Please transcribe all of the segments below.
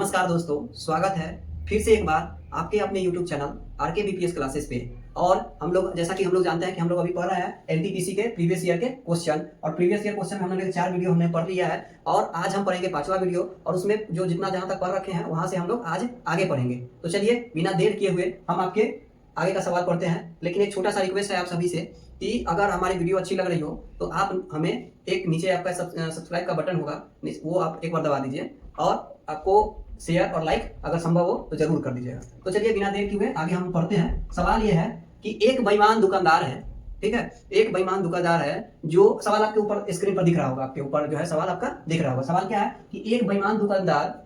नमस्कार दोस्तों, स्वागत है फिर से एक बार आपके अपने YouTube channel RK BPS classes पे। और हम लोग जैसा कि हम लोग जानते हैं कि हम लोग अभी पढ़ रहे हैं एनटीपीसी के प्रीवियस ईयर के क्वेश्चन। और प्रीवियस ईयर क्वेश्चन में हमने 4 वीडियो हमने पढ़ लिया है और आज हम पढ़ेंगे 5वां वीडियो। और उसमें जो जितना जहां तक पढ़ रखे हैं वहां से हम लोग आज आगे पढ़ेंगे। तो चलिए बिना देर किए हुए हम आपके आगे का सवाल पढ़ते हैं। लेकिन एक छोटा सा रिक्वेस्ट है आप सभी से कि अगर हमारी वीडियो अच्छी लग रही हो तो आप हमें एक नीचे आपका सब्सक्राइब का बटन होगा, वो आप एक बार दबा दीजिए और आपको शेयर और लाइक अगर संभव हो तो जरूर कर दीजिएगा। तो चलिए बिना देर किए हुए आगे हम पढ़ते हैं। सवाल ये है कि एक बेईमान दुकानदार है, ठीक है, एक बेईमान दुकानदार है। जो सवाल आपके ऊपर स्क्रीन पर दिख रहा होगा, आपके ऊपर जो है सवाल आपका दिख रहा होगा। सवाल क्या है कि एक बेईमान दुकानदार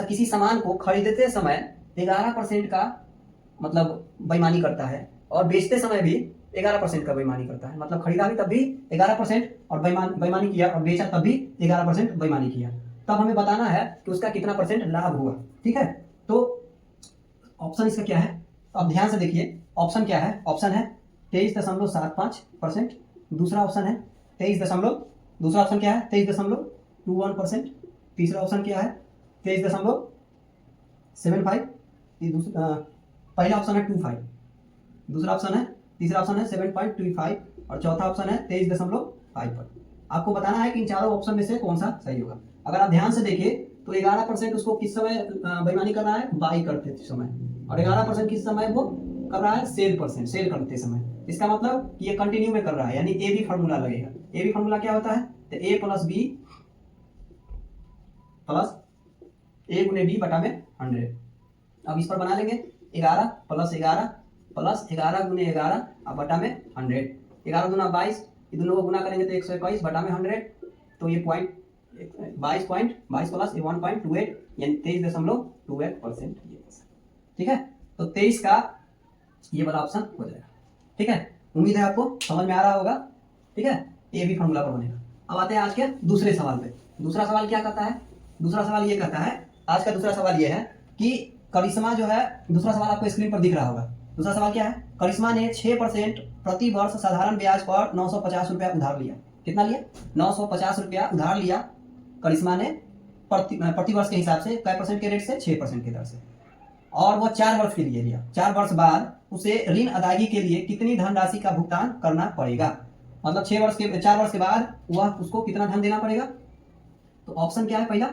किसी सामान को खरीदते समय 11% का मतलब बेईमानी करता है और बेचते समय भी 11% का बेईमानी करता है। मतलब खरीदा भी तब भी 11% और बेईमानी किया और बेचा तब भी 11% बेईमानी किया। तब हमें बताना है कि उसका कितना परसेंट लाभ हुआ। ठीक है, तो ऑप्शन इसका क्या है, अब ध्यान से देखिए। ऑप्शन क्या है? ऑप्शन है 23.75%। दूसरा ऑप्शन है 23.21%। तीसरा ऑप्शन क्या है 23.75। पहला ऑप्शन है 25, दूसरा ऑप्शन है, तीसरा ऑप्शन है 7.25 और चौथा ऑप्शन है 23.5। आपको बताना है कि इन चारों ऑप्शन में से कौन सा सही होगा। अगर आप ध्यान से देखिए तो 11% उसको किस समय बेईमानी कर रहा है? बाई करते समय। और 11% किस समय वो कर रहा है? सेल करते समय। इसका मतलब कि ये कंटिन्यू में कर रहा है, यानी ए बी फॉर्मूला लगेगा। ए बी फॉर्मूला क्या होता है? तो ए प्लस बी प्लस ए गुने बी बटा में 100। अब इस पर बना लेंगे 11 प्लस 11 प्लस 11 गुने 11 अब बटा में 100। 11 दूना 22, ये दोनों को गुना करेंगे तो 121 बटा में 100। तो ये 22 प्लस 1.28 यानी 23.28%। ठीक है, तो 23 का ये वाला ऑप्शन हो जाएगा। ठीक है, उम्मीद है आपको समझ में आ रहा होगा। ठीक है, ये भी फॉर्मूला पर बनेगा। अब आते हैं आज के दूसरे सवाल पे। दूसरा सवाल क्या कहता है? दूसरा सवाल ये कहता है, आज का दूसरा सवाल ये है कि करिश्मा जो है, दूसरा सवाल आपको स्क्रीन पर दिख रहा होगा। दूसरा सवाल क्या है? करिश्मा ने 6% प्रति वर्ष साधारण ब्याज पर 950 रुपया उधार लिया। कितना लिया? 950 रुपया उधार लिया करिश्मा ने प्रति वर्ष के हिसाब से। कै परसेंट के रेट से? 6% की दर से। और वह 4 वर्ष के लिए लिया। 4 वर्ष बाद उसे ऋण अदायगी के लिए कितनी धनराशि का भुगतान करना पड़ेगा? मतलब 4 वर्ष के बाद वह उसको कितना धन देना पड़ेगा? तो ऑप्शन क्या है? पहला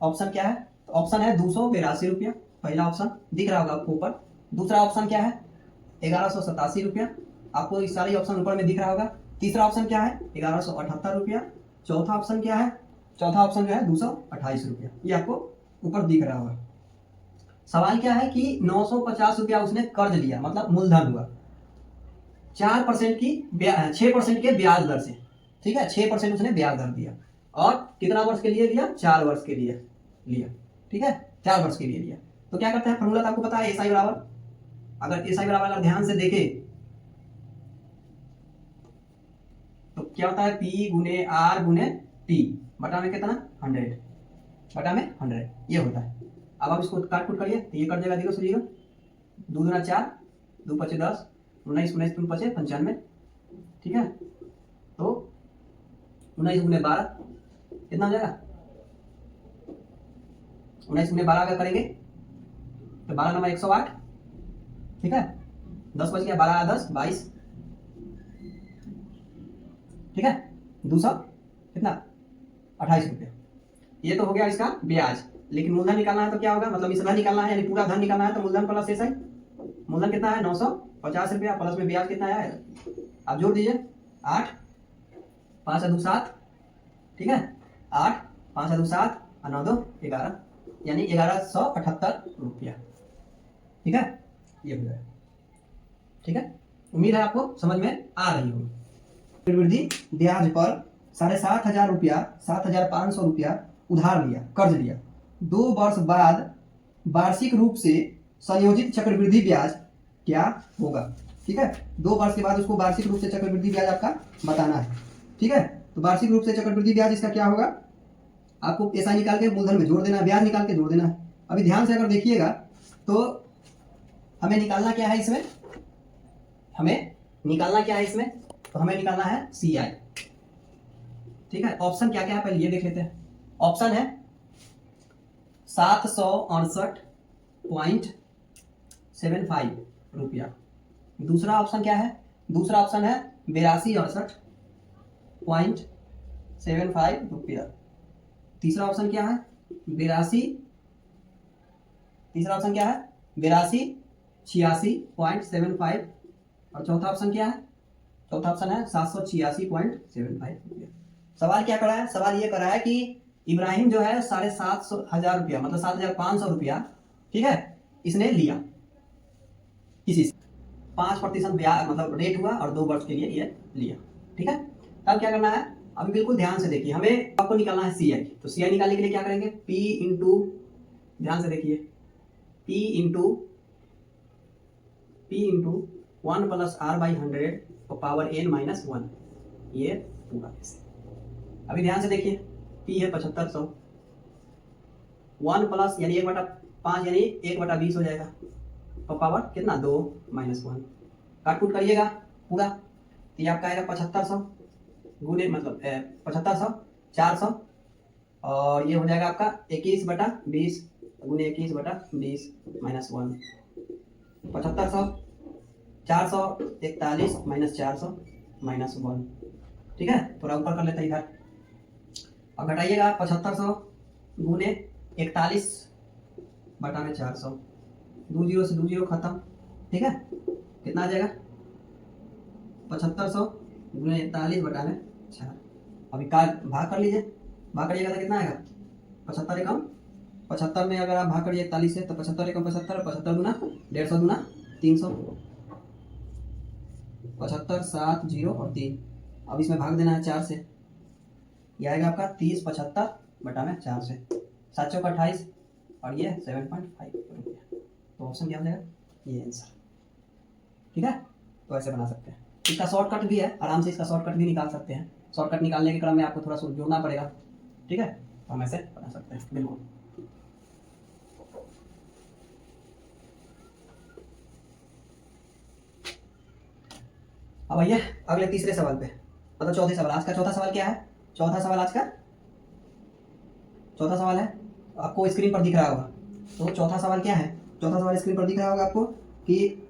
ऑप्शन क्या है? तो ऑप्शन है 282 रुपया। पहला ऑप्शन दिख रहा होगा आपको ऊपर। दूसरा ऑप्शन क्या है? 1187 रुपया। आपको इस सारी ऑप्शन ऊपर में दिख रहा होगा। तीसरा ऑप्शन क्या है? 1178 रुपया। चौथा ऑप्शन क्या है? चौथा ऑप्शन जो है 228 रुपया। ये आपको ऊपर दिख रहा होगा। सवाल क्या है कि 950 रुपया उसने कर्ज लिया, मतलब मूलधन हुआ 4% की 6% के ब्याज दर से। ठीक है, 6% उसने ब्याज दर दिया और कितना वर्ष के लिए लिया? 4 वर्ष के लिए लिया। ठीक है, 4 वर्ष के लिए लिया। तो क्या करते हैं? फॉर्मूला तो आपको पता है, एसआई बराबर, अगर एसआई बराबर अगर ध्यान से देखें तो क्या होता है? पी गुने आर गुने टी बटा में कितना? 100 बटा में 100 ये होता है। अब आप इसको काट कूट करिए तो ये कट जाएगा, देखो सुनिएगा। 2 दूना 4, 2 पचे 10, 19 19 3 पचे 95। ठीक है, तो 19 गुने 12 कितना हो जाएगा? 19 गुने 12 अगर करेंगे तो 12 नंबर 108। ठीक है, 10 बच गया, 12 10 22। ठीक है, 200 कितना? 28 रुपया। ये तो हो गया इसका ब्याज। लेकिन मूलधन निकालना है तो क्या होगा? मतलब इसका निकालना है, यानी पूरा धन निकालना है तो मूलधन प्लस एसआई। मूलधन कितना है? 950 रुपया प्लस में ब्याज कितना आया? आप जोड़ दीजिए 8 5 2 7। ठीक है, 8 5 2 7 और 9 2 11 यानी 1178 रुपया। ठीक है, ये हो जाएगा। ठीक है, उम्मीद है आपको समझ में आ रही होगी। चक्रवृद्धि ब्याज पर 7,500 रुपया 7,500 रुपया उधार लिया, कर्ज लिया। 2 वर्ष बाद वार्षिक रूप से संयोजित चक्रवृद्धि ब्याज क्या होगा? ठीक है, 2 वर्ष के बाद उसको वार्षिक रूप से चक्रवृद्धि ब्याज आपका बताना है। ठीक है, तो वार्षिक रूप से चक्रवृद्धि ब्याज इसका क्या होगा? आपको ऐसा निकाल के मूलधन में जोड़ देना है, ब्याज निकाल के जोड़ देना है। अभी ध्यान से अगर देखिएगा तो हमें निकालना क्या है इसमें? हमें निकालना क्या है इसमें? तो हमें निकालना है CI। ठीक है, ऑप्शन क्या क्या है पहले ये देख लेते हैं। ऑप्शन है 768.75 रुपया। दूसरा ऑप्शन क्या है? दूसरा ऑप्शन है 8268.75 रुपया। तीसरा ऑप्शन क्या है? 82। तीसरा ऑप्शन क्या है? 8286.75। और चौथा ऑप्शन क्या है? चौथा ऑप्शन है 786.75 रुपया। सवाल क्या करा है? सवाल ये करा है कि इब्राहिम जो है 7,500 रुपया, मतलब 7,500 रुपया, ठीक है, इसने लिया किसी से। 5% ब्याज मतलब रेट हुआ और 2 वर्ष के लिए ये लिया, ठीक है। तब क्या करना है? अभी बिल्कुल ध्यान से देखिए, हमें आपको निकालना है सी आई। तो सी आई निकालने के लिए क्या करेंगे? पी इंटू, ध्यान से देखिए, P into 1 plus r by 100 power n minus 1, ये पूरा। अभी ध्यान से देखिए, पी है 7500, 1 प्लस यानी 1/5 यानी 1/20 हो जाएगा, और पावर कितना? 2 माइनस 1। काटकूट करिएगा पूरा, तो ये आपका आएगा 7500 गुने मतलब 7500 400, और ये हो जाएगा आपका 21/20 गुने 21/20 माइनस 1। 7500 441 माइनस 400 माइनस 1, ठीक है। थोड़ा ऊपर कर लेते हैं इधर। अब घटाइएगा 7500 गुने 41/400, 2 जीरो से 2 जीरो खत्म, ठीक है। कितना आ जाएगा? 7500 गुने 41/4। अभी का भाग कर लीजिए, भाग करिएगा तो कितना आएगा? 75 एकम 75 में अगर आप भाग करिए 41 से, तो 75 एकम 75, 75 दूना 150 दूना 300, 75 7 0 और 3। अब इसमें भाग देना है 4 से, यह आएगा आपका 30/75 से, 7 चौक 28 और ये 7.5 रुपया। तो ऑप्शन क्या हो जाएगा? ये आंसर, ठीक है। तो ऐसे बना सकते हैं। इसका शॉर्टकट भी है, आराम से इसका शॉर्टकट भी निकाल सकते हैं। शॉर्टकट निकालने के क्रम में आपको थोड़ा सा जोड़ना पड़ेगा, ठीक है। तो हम ऐसे बना सकते हैं, बिल्कुल। अब आइए अगले तीसरे सवाल पे, मतलब चौथे सवाल। आज का चौथा सवाल क्या है? चौथा सवाल आज का चौथा सवाल है, आपको स्क्रीन पर दिख रहा होगा। तो चौथा सवाल क्या है? चौथा सवाल स्क्रीन पर दिख रहा होगा आपको कि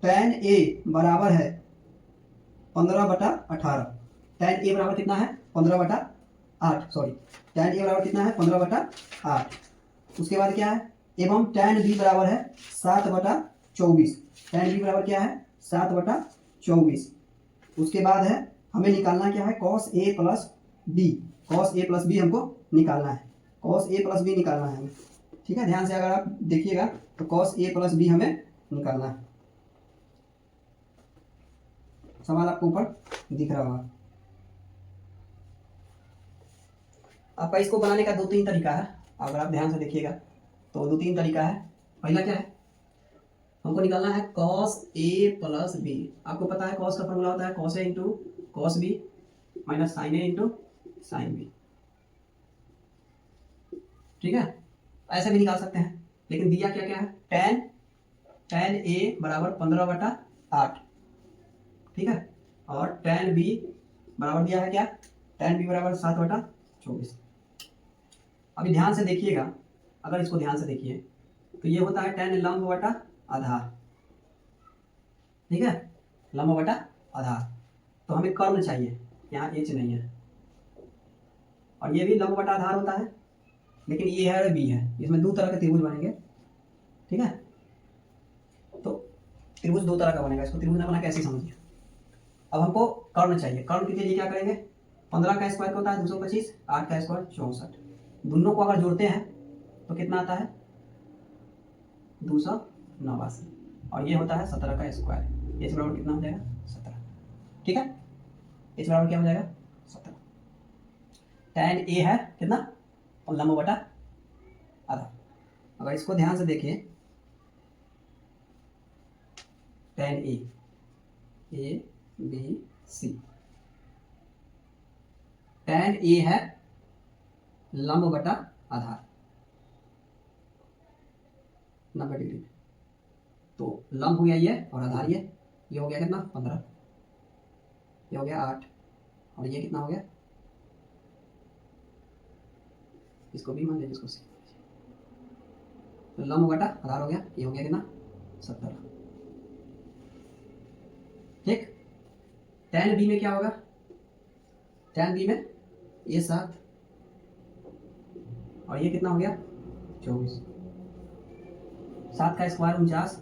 tan a बराबर है 15/18। tan a बराबर कितना है? 15/8, सॉरी, tan a बराबर कितना है? 15/8। उसके बाद क्या है? एवं tan b बराबर है 7/24। tan b बराबर क्या है? 7/24। उसके बाद है हमें निकालना क्या है? cos a plus b। cos a plus b हमको निकालना है, cos a प्लस b निकालना है हमें, ठीक है। ध्यान से अगर आप देखिएगा तो cos a प्लस b हमें निकालना है। सवाल आपको ऊपर दिख रहा होगा। आपका इसको बनाने का 2-3 तरीका है, अगर आप ध्यान से देखिएगा तो 2-3 तरीका है। पहला क्या है? हमको निकालना है cos a प्लस b। आपको पता है cos का फॉर्मूला होता है cos a into cos b minus sin a into sin b, ठीक है। ऐसे भी निकाल सकते हैं, लेकिन दिया क्या क्या है? tan a बराबर 15/8, ठीक है। और tan b बराबर दिया है क्या? tan b बराबर 7/24। अभी ध्यान से देखिएगा, अगर इसको ध्यान से देखिए तो ये होता है tan लंब बटा आधार, ठीक है, लंब बटा आधार। तो हमें कर्ण चाहिए, यहाँ h नहीं है, और ये भी लंब बटा आधार होता है, लेकिन ये है और बी है, इसमें 2 तरह के त्रिभुज बनेंगे, ठीक है। तो त्रिभुज 2 तरह का बनेगा, इसको त्रिभुज ना बना कैसे समझिए। अब हमको कर्ण चाहिए, कर्ण के लिए क्या करेंगे? 15 का स्क्वायर होता है 225, 8 का स्क्वायर 64। दोनों को अगर जोड़ते हैं तो कितना आता है? 289, और ये होता है 17 का स्क्वायर। एच बराबर कितना हो जाएगा? 17, ठीक है। एच बराबर क्या हो जाएगा? 17। tan a है कितना? और लंब बटा आधा। अगर इसको ध्यान से देखिए, tan a b c, tan a है लंब बटा आधार 90 डिग्री, तो लंब हो गया ये और आधार ये हो गया कितना? 15, ये हो गया 8, और ये कितना हो गया? इसको भी मान लीजिए, इसको सी। तो लंब बटा आधार हो गया, ये हो गया कितना 17। ठीक, tan b में क्या होगा, tan b में ये 7 और ये कितना हो गया 24, 7 का स्क्वायर 49,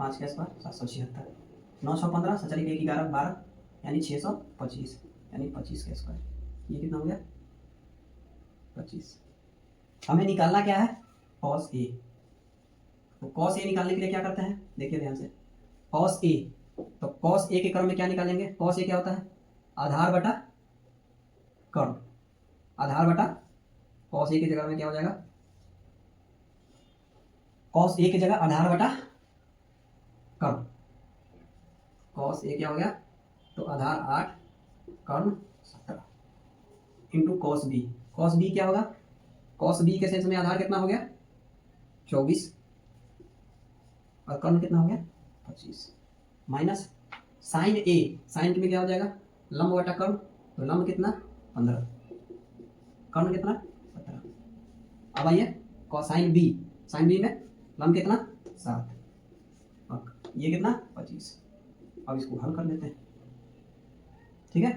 5 का स्क्वायर 776, 915 सचलिक 1 11 12 यानी 625 यानी 25 का स्क्वायर, ये कितना हो गया 25। हमें निकालना क्या है cos a, तो cos a निकालने के लिए क्या करते हैं, देखिए ध्यान से, cos a, तो cos a के क्रम में क्या निकालेंगे, cos a क्या होता है आधार बटा कर्ण, आधार बटा cos a की जगह में क्या हो जाएगा, cos a की जगह आधार बटा कर्ण, cos a क्या हो गया, तो आधार 8 कर्ण 17 into cos b, cos b क्या होगा, cos b के सेंस में आधार कितना हो गया 24 और कर्ण कितना हो गया 25 माइनस साइन a, साइन में क्या हो जाएगा लंब बटा कर्ण, तो लंब कितना 15, कर्ण कितना 17। अब आइए कोसाइन b, साइन b में लंब कितना 7 और ये कितना 25। अब इसको हल कर लेते हैं, ठीक है,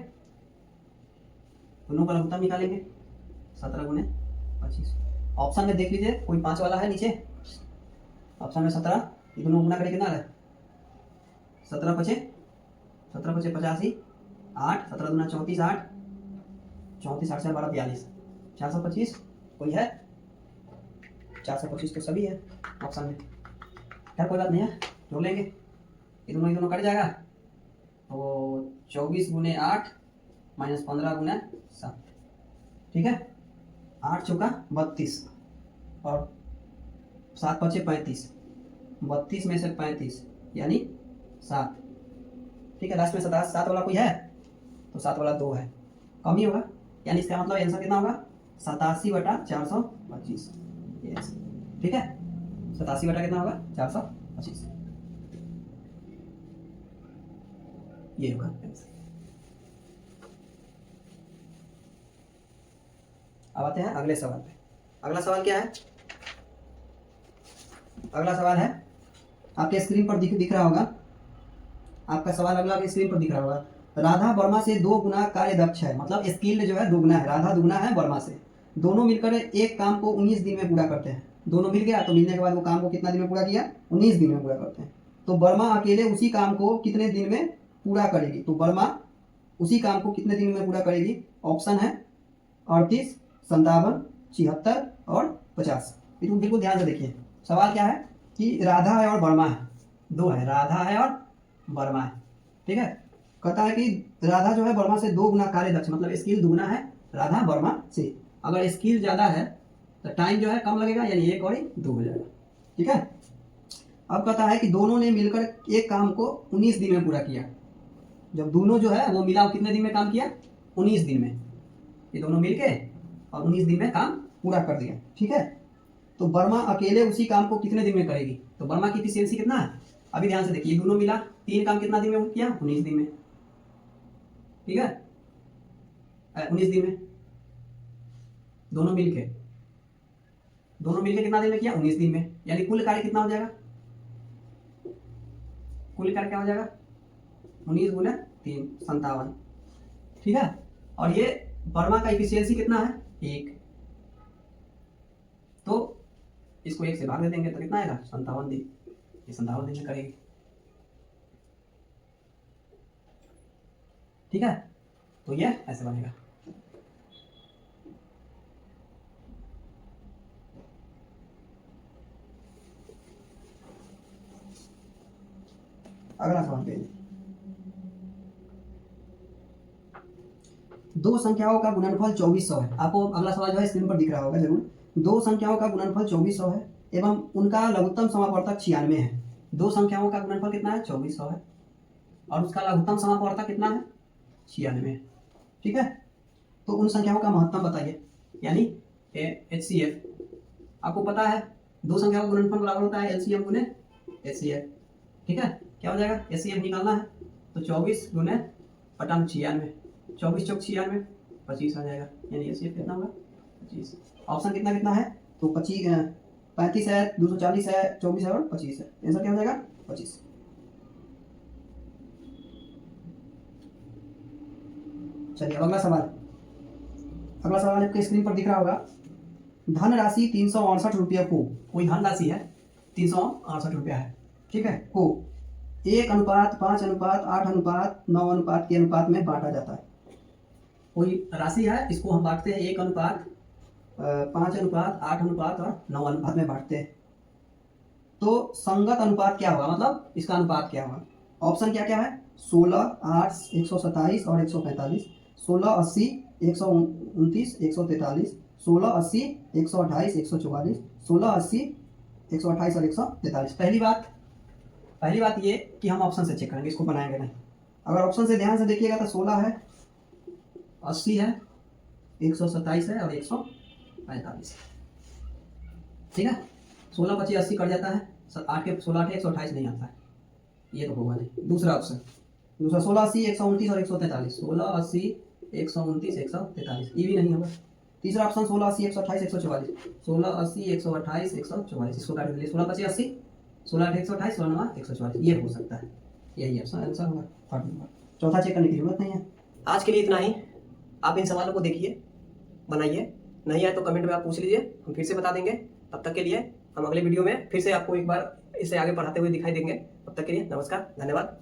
दोनों का लघुत्तम निकालेंगे 17 गुने 25। ऑप्शन में देख लीजिए कोई 5 वाला है नीचे, ऑप्शन में 17, ये दोनों गुना करके कितना आ रहा है 17 पचे 85, 8 17 दूना 34, 8 34 8 से 12 42, 425 कोई है 425 तो सभी है ऑप्शन में, खैर कोई बात नहीं है जोड़ लेंगे, ये दोनों कट जाएगा, तो 24 गुने 8 माइनस 15 गुने 7, ठीक है, 8 चौका 32 और 7 पचे 35, 32 में से 35 यानी 7, ठीक है, लास्ट में 7 वाला कोई है, तो 7 वाला 2 है, कम ही होगा, यानी इसका मतलब आंसर कितना होगा 87 बटा 425, ठीक है, 87 बटा कितना होगा 425, ये होगा आंसर। अब आते हैं अगले सवाल पे। अगला सवाल क्या है, अगला सवाल है आपके स्क्रीन पर दिख रहा होगा, आपका सवाल अगला आपके स्क्रीन पर दिख रहा होगा, राधा वर्मा से 2 गुना कार्य दक्ष है, मतलब स्किल्ड जो है दुगना है, राधा दुगना है वर्मा से, दोनों मिलकर एक काम को 19 दिन में पूरा करते हैं, दोनों मिल गया तो मिलने के बाद वो काम को कितना दिन में पूरा किया 19 दिन में पूरा करते हैं, तो वर्मा अकेले उसी काम को कितने दिन में पूरा करेगी, तो वर्मा उसी काम को कितने दिन में पूरा करेगी, ऑप्शन है 38 57 76 और 50। बिल्कुल ध्यान से देखिए, सवाल क्या है कि राधा है और वर्मा है, 2 है, राधा है और वर्मा है, ठीक है, कहता है कि राधा जो है वर्मा से 2 गुना कार्य दक्ष, मतलब स्किल दुगना है राधा वर्मा से, अगर स्किल ज़्यादा है तो टाइम जो है कम लगेगा, यानी 1 और 2 हो जाएगा, ठीक है। अब कहता है कि दोनों ने मिलकर एक काम को 19 दिन में पूरा किया, जब दोनों जो है वो मिला कितने दिन में काम किया 19 दिन में, ये दोनों मिलके और 19 दिन में काम पूरा कर दिया, ठीक है, तो वर्मा अकेले उसी काम को कितने दिन में करेगी, तो वर्मा की एफिशिएंसी कितना है, अभी ध्यान से देखिए, दोनों मिला 3 काम कितना दिन में किया 19 दिन में, ठीक है, 19 दिन में, दोनों मिलके कितना दिन में किया 19 दिन में, यानी कुल कार्य कितना हो जाएगा, कुल कार्य क्या हो जाएगा 19 गुना 3 57, ठीक है, और ये वर्मा का एफिशिएंसी कितना है 1, तो इसको 1 से भाग दे देंगे तो कितना आएगा 57 दिन, ये 57 दिन में करेगी, ठीक है, तो ये ऐसे बनेगा। अगला सवाल पे, 2 संख्याओं का गुणनफल 2400 है, आपको अगला सवाल जो है स्क्रीन पर दिख रहा होगा जरूर, 2 संख्याओं का गुणनफल 2400 है एवं उनका लघुत्तम समापवर्तक 96 है, 2 संख्याओं का गुणनफल कितना है 2400 है और उसका लघुत्तम समापवर्तक कितना है 96, ठीक है, तो उन संख्याओं का महत्तम बताइए, यानी HCF, आपको पता है 2 संख्याओं का गुणनफल बराबर होता है LCM गुने HCF, ठीक है, क्या हो जाएगा HCF निकालना है तो 24 गुने बटा 96, 24 चौक 96 25 आ जाएगा, यानी HCF कितना होगा 25, ऑप्शन कितना है तो 25 35 है, 240 है, 24 है और 25 है। आंसर क्या हो जाएगा? 25। चलिए अब अगला सवाल। अगला सवाल आपके स्क्रीन पर दिख रहा होगा। धन राशि 368 रुपये को, कोई धन राशि है 368 रुपया है, ठीक है, को 1:5, 5:8, 8:9 के अनुपात में बांटा जाता है। कोई राशि है, इसको हम बांटते हैं 1:5, 5:8, 8 और 9 में बांटते हैं। तो संगत अनुपात क्या होगा, मतलब इसका अनुपात क्या होगा? ऑप्शन क्या क्या है? 16, 8, 127 और 145, 16, 80, 129, 143, 16, 80, 128, 144, 16, 80, 128 और 143। पहली बात ये कि हम ऑप्शन से चेक करेंगे, इसको बनाएंगे नहीं। अगर ऑप्शन से ध्यान से देखिएगा तो 16 है, 80 है, 127 है और 145, ठीक है। 16, 25, 80 कट जाता है, 8 के 16 8 128 नहीं आता है, ये तो होगा नहीं। दूसरा ऑप्शन, दूसरा 16, 80, 129 और 143, 16, 80, 129, 143, ये भी नहीं होगा। तीसरा ऑप्शन 16, 80, 128, 144, 16, 80, 128, 144, इसको काट दीजिए। 16, 25, 80, 16, 8, 128, 16, 9, 144, ये हो सकता है, यही ऑप्शन आंसर होगा थर्ड नंबर। चौथा चेक करने की जरूरत नहीं है। आज के लिए इतना ही। आप इन सवालों को देखिए, बनाइए, नहीं आए तो कमेंट में आप पूछ लीजिए, हम फिर से बता देंगे। तब तक के लिए हम अगले वीडियो में फिर से आपको एक बार इससे आगे पढ़ाते हुए दिखाई देंगे। तब तक के लिए नमस्कार, धन्यवाद।